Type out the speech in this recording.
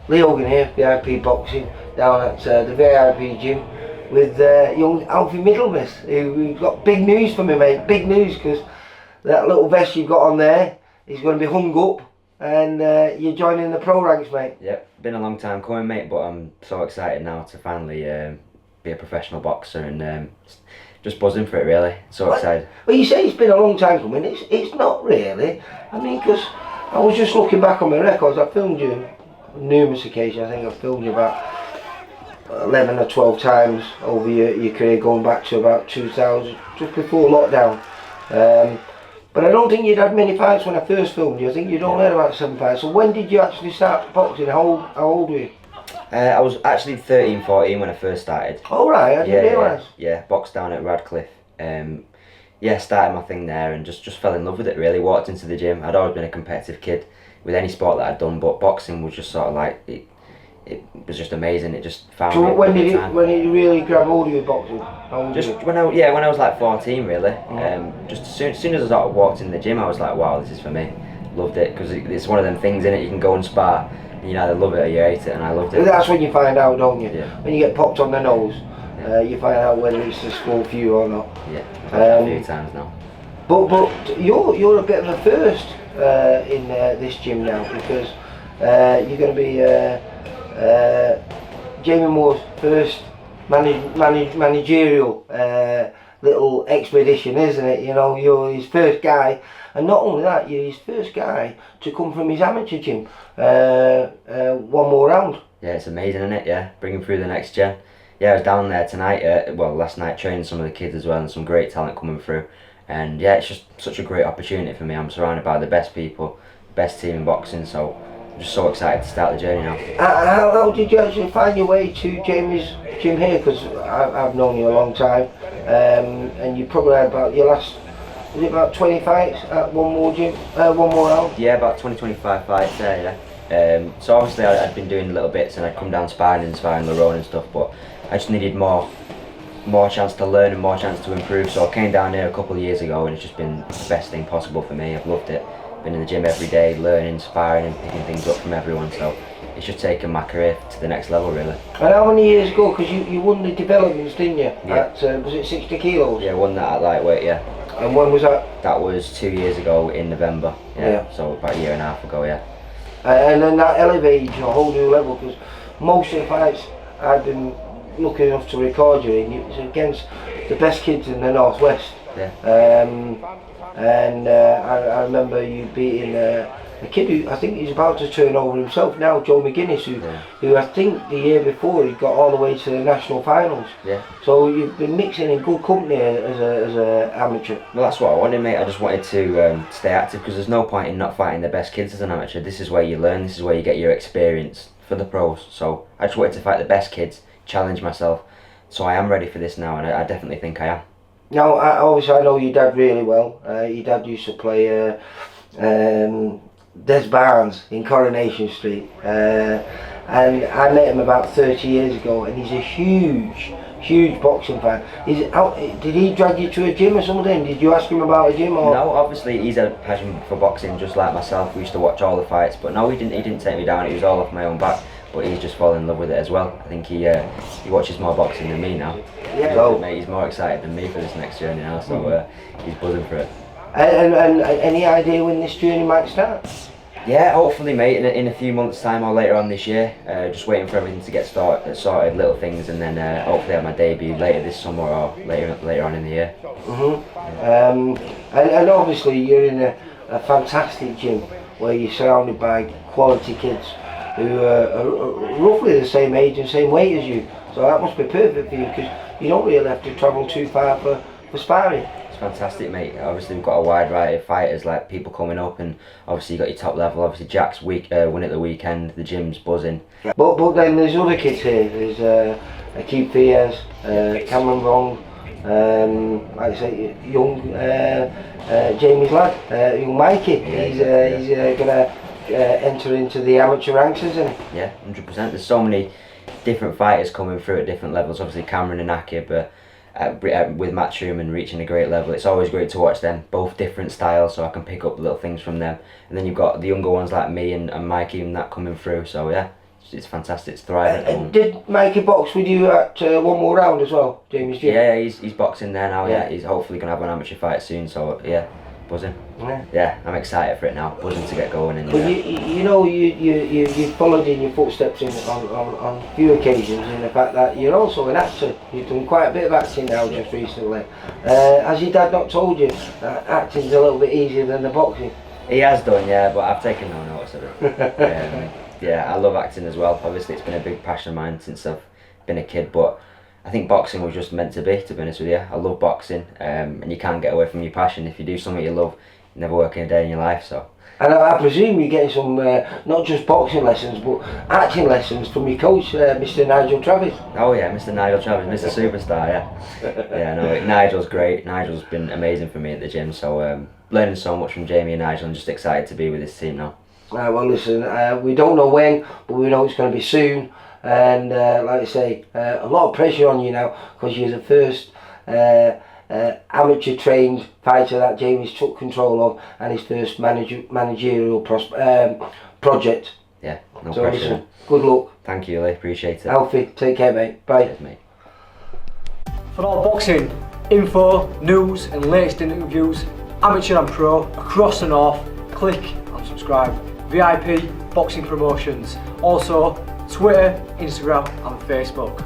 Lee Hogan here, VIP Boxing, down at the VIP gym with young ALFIE Middlemiss. We've got big news for me, mate. Big news, because that little vest you've got on there is going to be hung up, and you're joining the pro ranks, mate. Yep, been a long time coming, mate, but I'm so excited now to finally be a professional boxer, and just buzzing for it, really. So excited. Well, you say it's been a long time coming. It's not really. I mean, because I was just looking back on my records. I filmed you on numerous occasions. I think I've filmed you about 11 or 12 times over your career, going back to about 2000, just before lockdown. But I don't think you'd had many fights when I first filmed you. I think you'd only had about 7 fights. So when did you actually start boxing? How old were you? I was actually 13, 14 when I first started. Oh right, I didn't realise. Yeah, boxed down at Radcliffe. Yeah, started my thing there and just fell in love with it, really. Walked into the gym. I'd always been a competitive kid with any sport that I'd done, but boxing was just sort of like, it was just amazing. It just found me. So when did you really grab hold of your boxing? When I was like 14, really. Just as soon as I sort of walked in the gym, I was like, wow, this is for me. Loved it, because it's one of them things, in it. You can go and spar, and you either love it or you hate it, and I loved it. But that's when you find out, don't you? Yeah. When you get popped on the nose, you find out whether it's the sport for you or not. Yeah, a few times now. But you're a bit of a first in this gym now, because you're going to be Jamie Moore's first managerial little expedition, isn't it? You know, you're his first guy, and not only that, you're his first guy to come from his amateur gym. One more round. Yeah, it's amazing, isn't it? Yeah, bringing through the next gen. Yeah, I was down there tonight, last night, training some of the kids as well, and some great talent coming through. And yeah, it's just such a great opportunity for me. I'm surrounded by the best people, best team in boxing, so I'm just so excited to start the journey now. How did you actually find your way to Jamie's gym here? Because I've known you a long time, and you probably had about your last, was it about 20 fights at one more round? Yeah, about 20-25 fights there, yeah. So obviously I'd been doing little bits, and I'd come down sparring Lerone and stuff, but I just needed more chance to learn and more chance to improve, so I came down here a couple of years ago, and it's just been the best thing possible for me. I've loved it. Been in the gym every day, learning, sparring and picking things up from everyone, so it's just taken my career to the next level, really. And how many years ago, because you won the developments, didn't you? Yeah. At, was it 60 kilos? Yeah, won that at lightweight, yeah. And when was that? That was 2 years ago in November, yeah. So about a year and a half ago, yeah. And then that elevated you a whole new level, because most of the fights I've been lucky enough to record you in, it's against the best kids in the Northwest. Yeah. I remember you beating a kid who I think he's about to turn over himself now, Joe McGuinness, who I think the year before he got all the way to the national finals. Yeah. So you've been mixing in good company as a amateur. Well, that's what I wanted, mate. I just wanted to stay active, because there's no point in not fighting the best kids as an amateur. This is where you learn, this is where you get your experience for the pros. So I just wanted to fight the best kids, challenge myself. So I am ready for this now, and I definitely think I am. Now, obviously I know your dad really well. Your dad used to play Des Barnes in Coronation Street, and I met him about 30 years ago, and he's a huge boxing fan. Did he drag you to a gym or something? Did you ask him about a gym? Or? No, obviously he's a passion for boxing just like myself. We used to watch all the fights, but no, he didn't take me down. It was all off my own back. But he's just fallen in love with it as well. I think he watches more boxing than me now. Yeah. So, mate, he's more excited than me for this next journey now, so he's buzzing for it. And any idea when this journey might start? Yeah, hopefully, mate, in a few months' time or later on this year. Just waiting for everything to get sorted, little things, and then hopefully have my debut later this summer or later on in the year. And obviously you're in a fantastic gym where you're surrounded by quality kids who are roughly the same age and same weight as you, so that must be perfect for you, because you don't really have to travel too far for sparring. It's fantastic, mate. Obviously we've got a wide variety of fighters, like people coming up, and obviously you got your top level. Obviously Jack's win at the weekend, the gym's buzzing. But then there's other kids here. There's Akeem Fiaz, Cameron Wrong, like I say, young Jamie's lad, young Mikey. Yeah, he's gonna enter into the amateur ranks, isn't he? Yeah, 100%. There's so many different fighters coming through at different levels. Obviously Cameron and Akib, with Matt Truman reaching a great level. It's always great to watch them, both different styles, so I can pick up little things from them. And then you've got the younger ones like me and Mikey and that coming through, so yeah, it's fantastic. It's thriving. And did Mikey box with you at One More Round as well, Jamie's gym? Yeah, he's boxing there now. Yeah. Yeah, he's hopefully gonna have an amateur fight soon. So yeah, buzzing. Yeah. Yeah, I'm excited for it now. Buzzing to get going. And But you followed in your footsteps on a few occasions in the fact that you're also an actor. You've done quite a bit of acting now just recently. Has your dad not told you that acting's a little bit easier than the boxing? he has done, yeah, but I've taken no notice of it. Yeah, I love acting as well. Obviously, it's been a big passion of mine since I've been a kid, but I think boxing was just meant to be honest with you. I love boxing, and you can't get away from your passion. If you do something you love, you never work in a day in your life, so. And I presume you're getting some, not just boxing lessons, but acting lessons from your coach, Mr. Nigel Travis. Oh yeah, Mr. Nigel Travis, Mr. Superstar, yeah. Yeah, no, Nigel's great. Nigel's been amazing for me at the gym, so learning so much from Jamie and Nigel, and just excited to be with this team now. Well, listen, we don't know when, but we know it's going to be soon. And like I say, a lot of pressure on you now because you're the first amateur trained fighter that Jamie's took control of, and his first managerial project. Yeah, no so pressure. Listen, good luck. Thank you, Lee. Appreciate it. Alfie, take care, mate. Bye. Cheers, mate. For all boxing info, news and latest interviews, amateur and pro, across the north, click and subscribe. VIP Boxing Promotions. Also Twitter, Instagram and Facebook.